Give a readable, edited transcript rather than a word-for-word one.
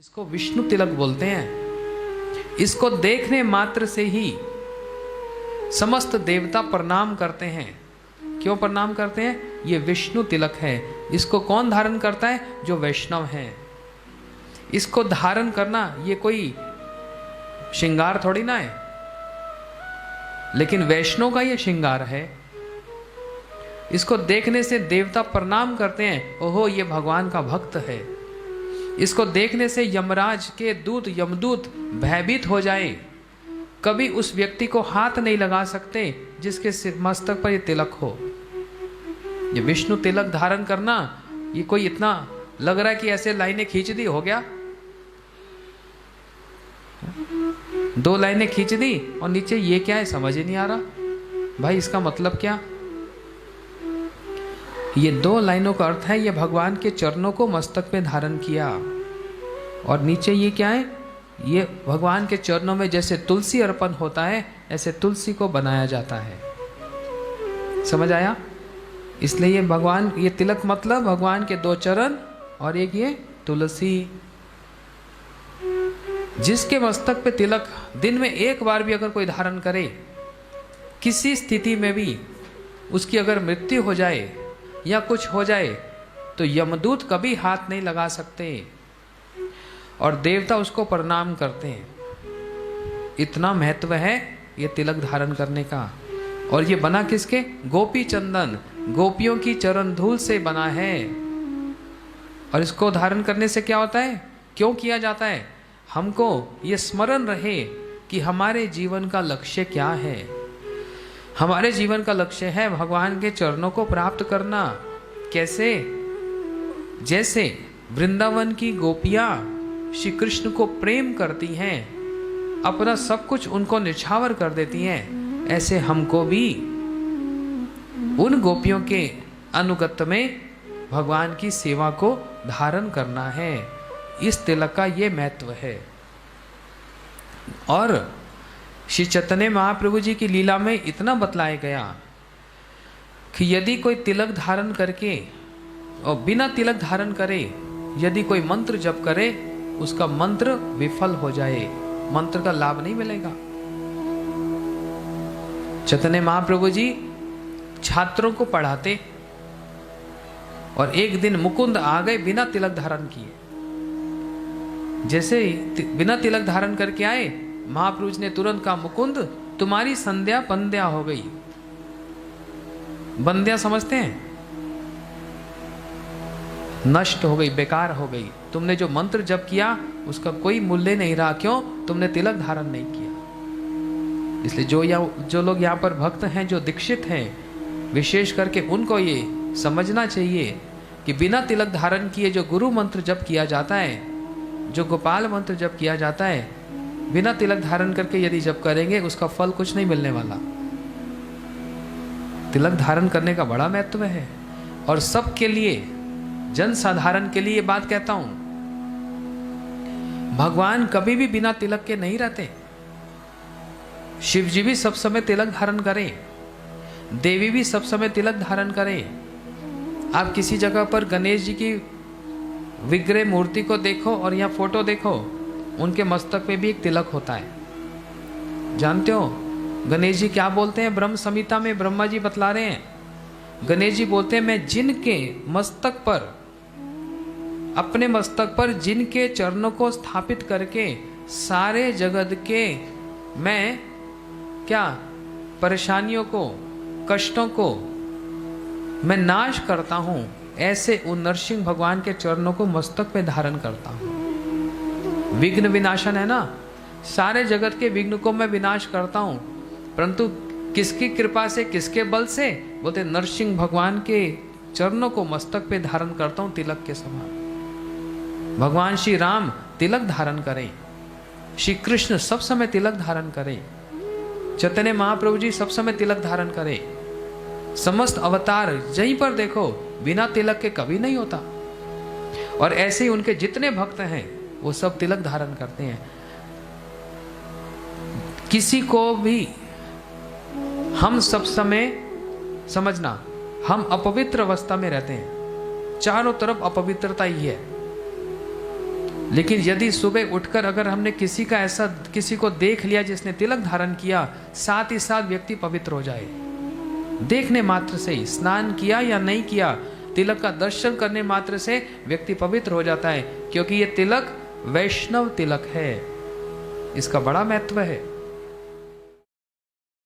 इसको विष्णु तिलक बोलते हैं। इसको देखने मात्र से ही समस्त देवता प्रणाम करते हैं। क्यों प्रणाम करते हैं? ये विष्णु तिलक है। इसको कौन धारण करता है? जो वैष्णव है। इसको धारण करना ये कोई श्रृंगार थोड़ी ना है, लेकिन वैष्णव का ये श्रृंगार है। इसको देखने से देवता प्रणाम करते हैं, ओहो ये भगवान का भक्त है। इसको देखने से यमराज के दूत यमदूत भयभीत हो जाए, कभी उस व्यक्ति को हाथ नहीं लगा सकते जिसके सिर मस्तक पर ये तिलक हो। ये विष्णु तिलक धारण करना, ये कोई इतना लग रहा है कि ऐसे लाइनें खींच दी हो गया, 2 लाइनें खींच दी और नीचे ये क्या है समझ ही नहीं आ रहा। भाई इसका मतलब क्या? ये 2 लाइनों का अर्थ है, ये भगवान के चरणों को मस्तक में धारण किया। और नीचे ये क्या है? ये भगवान के चरणों में जैसे तुलसी अर्पण होता है, ऐसे तुलसी को बनाया जाता है। समझ आया? इसलिए ये भगवान, ये तिलक मतलब भगवान के 2 चरण और एक ये तुलसी। जिसके मस्तक पे तिलक दिन में एक बार भी अगर कोई धारण करे, किसी स्थिति में भी उसकी अगर मृत्यु हो जाए या कुछ हो जाए तो यमदूत कभी हाथ नहीं लगा सकते और देवता उसको प्रणाम करते हैं। इतना महत्व है ये तिलक धारण करने का। और ये बना किसके? गोपी चंदन, गोपियों की चरण धूल से बना है। और इसको धारण करने से क्या होता है? क्यों किया जाता है? हमको ये स्मरण रहे कि हमारे जीवन का लक्ष्य क्या है। हमारे जीवन का लक्ष्य है भगवान के चरणों को प्राप्त करना। कैसे? जैसे वृंदावन की गोपियां श्री कृष्ण को प्रेम करती हैं, अपना सब कुछ उनको निछावर कर देती हैं, ऐसे हमको भी उन गोपियों के अनुगत्य में भगवान की सेवा को धारण करना है। इस तिलक का ये महत्व है। और श्री चैतन्य महाप्रभु जी की लीला में इतना बतलाया गया कि यदि कोई तिलक धारण करके और बिना तिलक धारण करे यदि कोई मंत्र जप करे, उसका मंत्र विफल हो जाए, मंत्र का लाभ नहीं मिलेगा। चैतन्य महाप्रभु जी छात्रों को पढ़ाते और एक दिन मुकुंद आ गए बिना तिलक धारण किए। जैसे बिना तिलक धारण करके आए, महाप्रभु जी ने तुरंत कहा, मुकुंद तुम्हारी संध्या बंध्या हो गई। बंध्या समझते हैं? नष्ट हो गई, बेकार हो गई। तुमने जो मंत्र जप किया उसका कोई मूल्य नहीं रहा। क्यों? तुमने तिलक धारण नहीं किया। इसलिए जो लोग यहाँ पर भक्त हैं, जो दीक्षित हैं, विशेष करके उनको ये समझना चाहिए कि बिना तिलक धारण किए जो गुरु मंत्र जप किया जाता है, जो गोपाल मंत्र जप किया जाता है, बिना तिलक धारण करके यदि जप करेंगे उसका फल कुछ नहीं मिलने वाला। तिलक धारण करने का बड़ा महत्व है। और सबके लिए, जन साधारण के लिए ये बात कहता हूं, भगवान कभी भी बिना तिलक के नहीं रहते। शिव जी भी सब समय तिलक धारण करें, देवी भी सब समय तिलक धारण करें। आप किसी जगह पर गणेश जी की विग्रह मूर्ति को देखो और यहाँ फोटो देखो, उनके मस्तक पे भी एक तिलक होता है। जानते हो गणेश जी क्या बोलते हैं? ब्रह्म संहिता में ब्रह्मा जी बतला रहे हैं, गणेश जी बोलते हैं, मैं जिनके मस्तक पर, अपने मस्तक पर जिनके चरणों को स्थापित करके सारे जगत के मैं क्या परेशानियों को, कष्टों को मैं नाश करता हूं, ऐसे उन नरसिंह भगवान के चरणों को मस्तक पे धारण करता हूं। विघ्न विनाशन है ना, सारे जगत के विघ्न को मैं विनाश करता हूं। परंतु किसकी कृपा से, किसके बल से? बोलते नरसिंह भगवान के चरणों को मस्तक पे धारण करता हूं तिलक के समान। भगवान श्री राम तिलक धारण करें, श्री कृष्ण सब समय तिलक धारण करें, चैतन्य महाप्रभु जी सब समय तिलक धारण करें। समस्त अवतार यहीं पर देखो, बिना तिलक के कभी नहीं होता। और ऐसे ही उनके जितने भक्त हैं वो सब तिलक धारण करते हैं। किसी को भी हम सब समय समझना, हम अपवित्र अवस्था में रहते हैं, चारों तरफ अपवित्रता ही है। लेकिन यदि सुबह उठकर अगर हमने किसी को देख लिया जिसने तिलक धारण किया, साथ ही साथ व्यक्ति पवित्र हो जाए। देखने मात्र से ही, स्नान किया या नहीं किया, तिलक का दर्शन करने मात्र से व्यक्ति पवित्र हो जाता है, क्योंकि ये तिलक वैष्णव तिलक है। इसका बड़ा महत्व है।